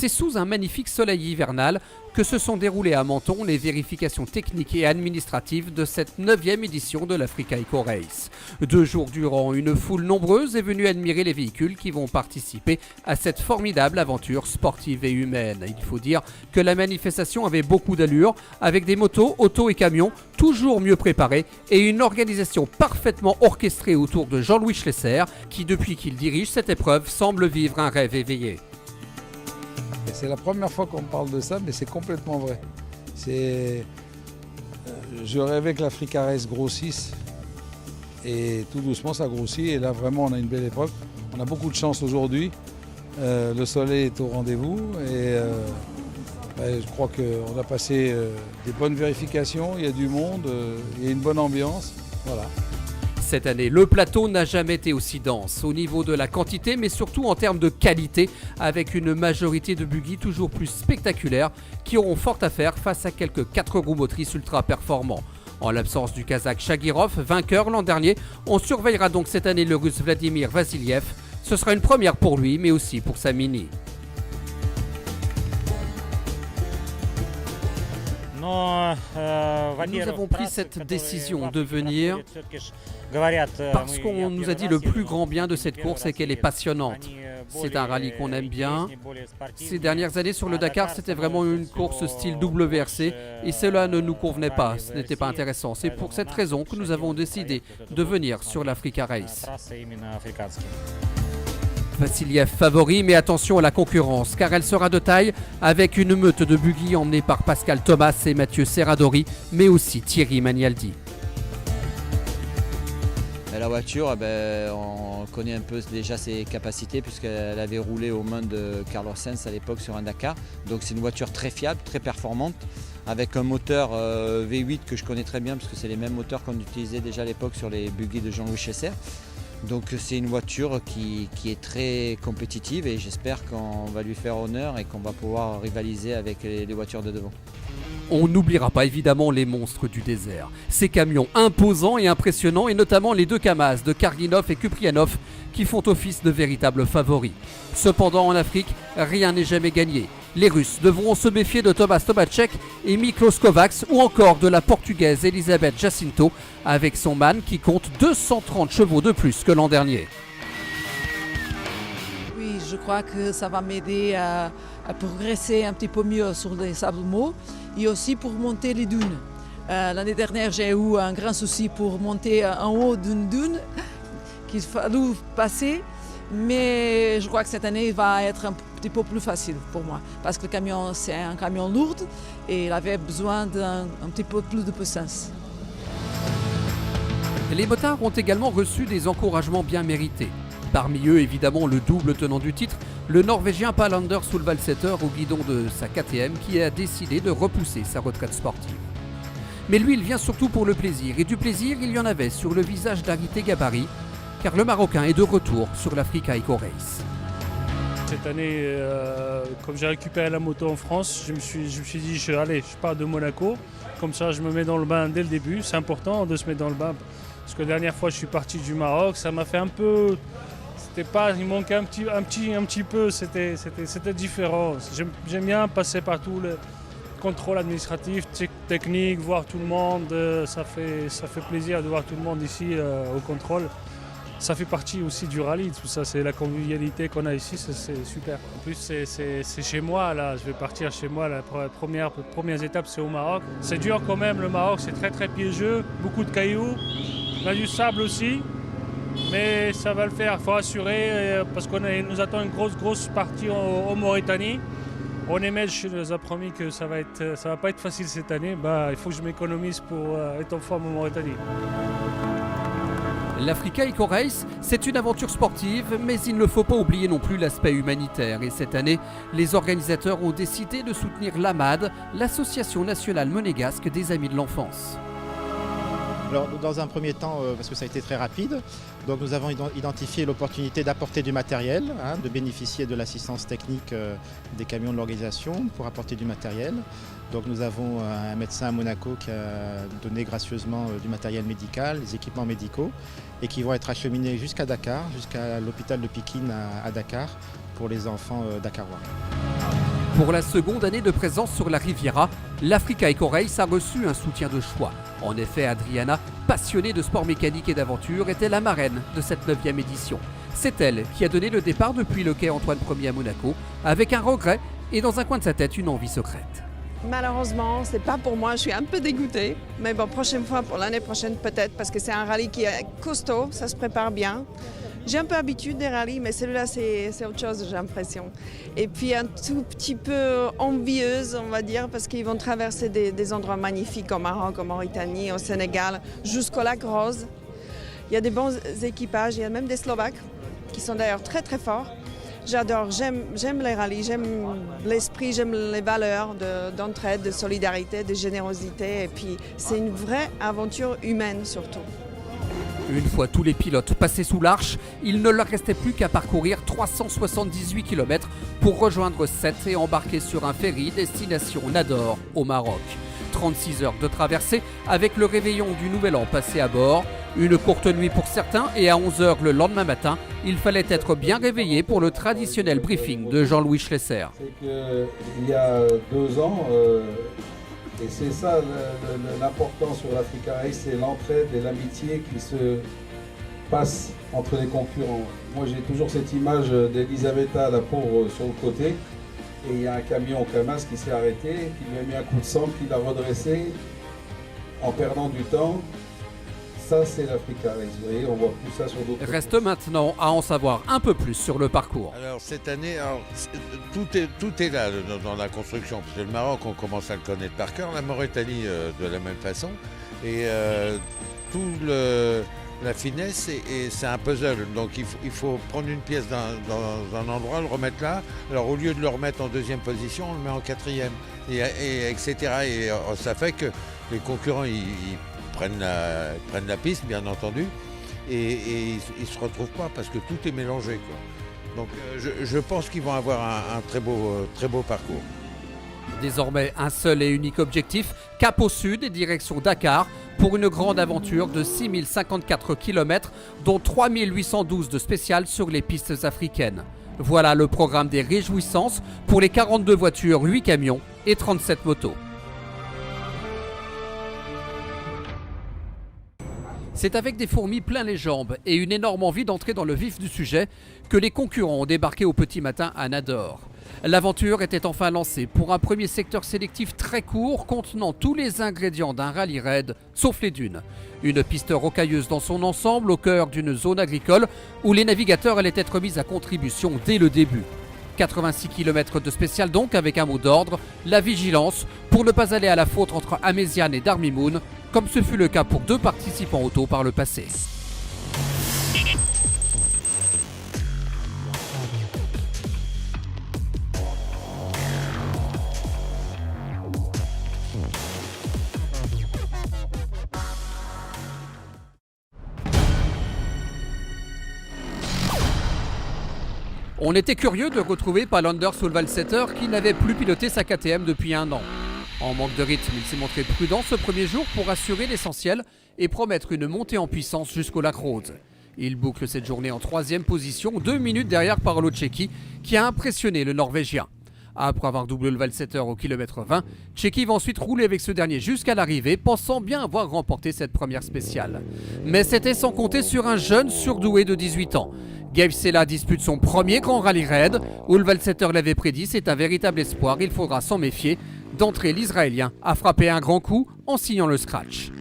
C'est sous un magnifique soleil hivernal que se sont déroulées à Menton les vérifications techniques et administratives de cette 9e édition de l'Africa Eco Race. 2 jours durant, une foule nombreuse est venue admirer les véhicules qui vont participer à cette formidable aventure sportive et humaine. Il faut dire que la manifestation avait beaucoup d'allure, avec des motos, autos et camions toujours mieux préparés et une organisation parfaitement orchestrée autour de Jean-Louis Schlesser qui, depuis qu'il dirige cette épreuve, semble vivre un rêve éveillé. C'est la première fois qu'on parle de ça, mais c'est complètement vrai. Je rêvais que l'Africa Race grossisse et tout doucement ça grossit et là vraiment on a une belle épreuve. On a beaucoup de chance aujourd'hui, le soleil est au rendez-vous et je crois qu'on a passé des bonnes vérifications, il y a du monde, il y a une bonne ambiance, voilà. Cette année, le plateau n'a jamais été aussi dense au niveau de la quantité, mais surtout en termes de qualité, avec une majorité de buggy toujours plus spectaculaires qui auront fort à faire face à quelques 4 roues motrices ultra performants. En l'absence du Kazakh Shagirov, vainqueur l'an dernier, on surveillera donc cette année le Russe Vladimir Vassiliev. Ce sera une première pour lui, mais aussi pour sa Mini. Nous avons pris cette décision de venir parce qu'on nous a dit le plus grand bien de cette course et qu'elle est passionnante. C'est un rallye qu'on aime bien. Ces dernières années sur le Dakar, c'était vraiment une course style WRC et cela ne nous convenait pas, ce n'était pas intéressant. C'est pour cette raison que nous avons décidé de venir sur l'Africa Race. Vassiliev favori, mais attention à la concurrence, car elle sera de taille avec une meute de buggy emmenée par Pascal Thomas et Mathieu Serradori, mais aussi Thierry Magnaldi. La voiture, on connaît un peu déjà ses capacités puisqu'elle avait roulé aux mains de Carlos Sainz à l'époque sur un Dakar. Donc c'est une voiture très fiable, très performante, avec un moteur V8 que je connais très bien parce que c'est les mêmes moteurs qu'on utilisait déjà à l'époque sur les buggy de Jean-Louis Schlesser. Donc c'est une voiture qui est très compétitive et j'espère qu'on va lui faire honneur et qu'on va pouvoir rivaliser avec les voitures de devant. On n'oubliera pas évidemment les monstres du désert. Ces camions imposants et impressionnants et notamment les 2 Kamaz de Karginov et Kuprianov qui font office de véritables favoris. Cependant en Afrique, rien n'est jamais gagné. Les Russes devront se méfier de Tomasz Tomacek et Miklos Kovacs ou encore de la Portugaise Elisabeth Jacinto avec son MAN qui compte 230 chevaux de plus que l'an dernier. Oui, je crois que ça va m'aider à progresser un petit peu mieux sur les sables mous et aussi pour monter les dunes. L'année dernière, j'ai eu un grand souci pour monter en haut d'une dune qu'il fallu passer. Mais je crois que cette année va être un petit peu plus facile pour moi parce que le camion, c'est un camion lourd et il avait besoin d'un petit peu plus de puissance. Les motards ont également reçu des encouragements bien mérités. Parmi eux, évidemment, le double tenant du titre, le Norvégien Palander Solvalseter au guidon de sa KTM qui a décidé de repousser sa retraite sportive. Mais lui, il vient surtout pour le plaisir et du plaisir, il y en avait sur le visage d'Arité Gabari, car le Marocain est de retour sur l'Africa Eco Race. Cette année, comme j'ai récupéré la moto en France, je me suis dit, allez, je pars de Monaco, comme ça je me mets dans le bain dès le début. C'est important de se mettre dans le bain, parce que la dernière fois je suis parti du Maroc, ça m'a fait un peu... il manquait un petit peu, c'était différent. J'aime bien passer par tout le contrôle administratif, technique, voir tout le monde, ça fait plaisir de voir tout le monde ici au contrôle. Ça fait partie aussi du rallye, tout ça, c'est la convivialité qu'on a ici, c'est super. En plus, c'est chez moi, là, je vais partir chez moi, la première étape c'est au Maroc. C'est dur quand même, le Maroc, c'est très très piégeux, beaucoup de cailloux, on a du sable aussi, mais ça va le faire, il faut assurer, parce qu'on nous attend une grosse partie en Mauritanie. René nous a promis que ça va pas être facile cette année, il faut que je m'économise pour être en forme en Mauritanie. L'Africa Eco Race, c'est une aventure sportive, mais il ne faut pas oublier non plus l'aspect humanitaire. Et cette année, les organisateurs ont décidé de soutenir l'AMAD, l'Association nationale monégasque des amis de l'enfance. Alors, dans un premier temps, parce que ça a été très rapide, donc nous avons identifié l'opportunité d'apporter du matériel, de bénéficier de l'assistance technique des camions de l'organisation pour apporter du matériel. Donc nous avons un médecin à Monaco qui a donné gracieusement du matériel médical, des équipements médicaux, et qui vont être acheminés jusqu'à Dakar, jusqu'à l'hôpital de Pikine à Dakar, pour les enfants dakarois. Pour la seconde année de présence sur la Riviera, l'Africa Eco Race a reçu un soutien de choix. En effet, Adriana, passionnée de sport mécanique et d'aventure, était la marraine de cette 9e édition. C'est elle qui a donné le départ depuis le quai Antoine Ier à Monaco, avec un regret et dans un coin de sa tête une envie secrète. Malheureusement, c'est pas pour moi, je suis un peu dégoûtée. Mais bon, prochaine fois, pour l'année prochaine peut-être, parce que c'est un rallye qui est costaud, ça se prépare bien. J'ai un peu l'habitude des rallyes, mais celui-là, c'est autre chose, j'ai l'impression. Et puis un tout petit peu envieuse, on va dire, parce qu'ils vont traverser des endroits magnifiques au Maroc, en Mauritanie, au Sénégal, jusqu'au lac Rose. Il y a des bons équipages, il y a même des Slovaques, qui sont d'ailleurs très très forts. J'adore, j'aime les rallyes, j'aime l'esprit, j'aime les valeurs d'entraide, de solidarité, de générosité. Et puis c'est une vraie aventure humaine surtout. Une fois tous les pilotes passés sous l'arche, il ne leur restait plus qu'à parcourir 378 km pour rejoindre Sète et embarquer sur un ferry destination Nador au Maroc. 36 heures de traversée avec le réveillon du Nouvel An passé à bord. Une courte nuit pour certains et à 11 h le lendemain matin, il fallait être bien réveillé pour le traditionnel briefing de Jean-Louis Schlesser. C'est qu'il y a 2 ans, et c'est ça l'important sur l'Africa Race, c'est l'entraide et l'amitié qui se passe entre les concurrents. Moi j'ai toujours cette image d'Elisabetta, la pauvre, sur le côté, et il y a un camion Camas qui s'est arrêté, qui lui a mis un coup de sang, qui l'a redressé en perdant du temps. Ça, c'est l'Africa Race. Vous voyez, on voit plus ça sur d'autres. Reste maintenant à en savoir un peu plus sur le parcours. Alors cette année, tout est là dans la construction. Parce que le Maroc, on commence à le connaître par cœur. La Mauritanie, de la même façon. Et la finesse, c'est un puzzle. Donc il faut prendre une pièce dans un endroit, le remettre là. Alors au lieu de le remettre en 2e position, on le met en 4e. Et etc. Et ça fait que les concurrents, ils prennent la piste, bien entendu, et ils ne se retrouvent pas parce que tout est mélangé, quoi. Donc je pense qu'ils vont avoir un très beau parcours. Désormais, un seul et unique objectif, cap au sud et direction Dakar, pour une grande aventure de 6054 km, dont 3812 de spécial sur les pistes africaines. Voilà le programme des réjouissances pour les 42 voitures, 8 camions et 37 motos. C'est avec des fourmis plein les jambes et une énorme envie d'entrer dans le vif du sujet que les concurrents ont débarqué au petit matin à Nador. L'aventure était enfin lancée pour un premier secteur sélectif très court contenant tous les ingrédients d'un rallye raid, sauf les dunes. Une piste rocailleuse dans son ensemble au cœur d'une zone agricole où les navigateurs allaient être mis à contribution dès le début. 86 km de spécial donc, avec un mot d'ordre, la vigilance pour ne pas aller à la faute entre Améziane et Darmimoun, comme ce fut le cas pour 2 participants auto par le passé. On était curieux de retrouver Palander Solvalsetter qui n'avait plus piloté sa KTM depuis 1 an. En manque de rythme, il s'est montré prudent ce premier jour pour assurer l'essentiel et promettre une montée en puissance jusqu'au lac Rose. Il boucle cette journée en 3e position, 2 minutes derrière Paolo Cecchi qui a impressionné le Norvégien. Après avoir doublé le Valsetter au kilomètre 20, Cecchi va ensuite rouler avec ce dernier jusqu'à l'arrivée, pensant bien avoir remporté cette première spéciale. Mais c'était sans compter sur un jeune surdoué de 18 ans. Gabe Sella dispute son premier grand rallye raid, où le Valsetter l'avait prédit, c'est un véritable espoir, il faudra s'en méfier. D'entrée, l'Israélien a frappé un grand coup en signant le scratch.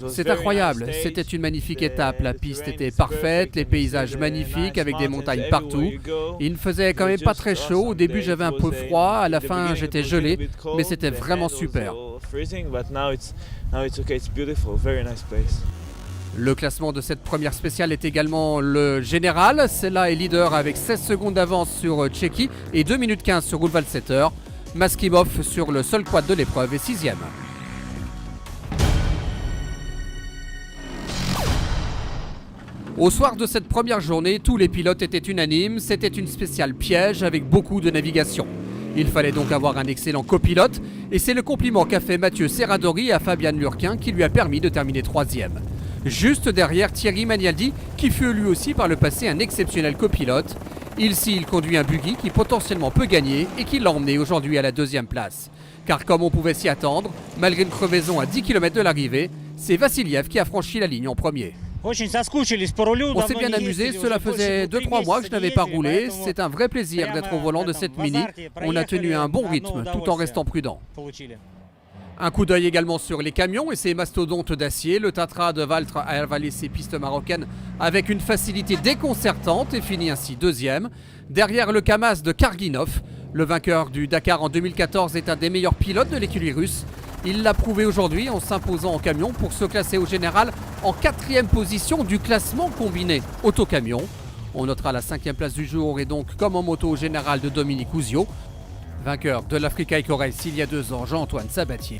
C'est incroyable, c'était une magnifique étape, la piste était parfaite, les paysages magnifiques avec des montagnes partout. Il ne faisait quand même pas très chaud, au début j'avais un peu froid, à la fin j'étais gelé, mais c'était vraiment super. Le classement de cette première spéciale est également le général. Sella est leader avec 16 secondes d'avance sur Cecchi et 2 minutes 15 sur Valsetter. Maskimov sur le seul quad de l'épreuve est 6e. Au soir de cette première journée, tous les pilotes étaient unanimes. C'était une spéciale piège avec beaucoup de navigation. Il fallait donc avoir un excellent copilote et c'est le compliment qu'a fait Mathieu Serradori à Fabian Lurquin qui lui a permis de terminer 3e. Juste derrière Thierry Magnaldi qui fut lui aussi par le passé un exceptionnel copilote Ici, il conduit un buggy qui potentiellement peut gagner et qui l'a emmené aujourd'hui à la 2e place. Car comme on pouvait s'y attendre, malgré une crevaison à 10 km de l'arrivée, c'est Vassiliev qui a franchi la ligne en premier. On s'est bien amusé, cela faisait 2-3 mois que je n'avais pas roulé. C'est un vrai plaisir d'être au volant de cette Mini. On a tenu un bon rythme tout en restant prudent. Un coup d'œil également sur les camions et ces mastodontes d'acier. Le Tatra de Valtre a avalé ses pistes marocaines avec une facilité déconcertante et finit ainsi 2e. Derrière le Kamaz de Karginov, le vainqueur du Dakar en 2014 est un des meilleurs pilotes de l'écurie russe. Il l'a prouvé aujourd'hui en s'imposant en camion pour se classer au général en 4e position du classement combiné auto-camion. On notera la 5e place du jour et donc comme en moto au général de Dominique Ouzio. Vainqueur de l'Africa Eco Race il y a 2 ans, Jean-Antoine Sabatier.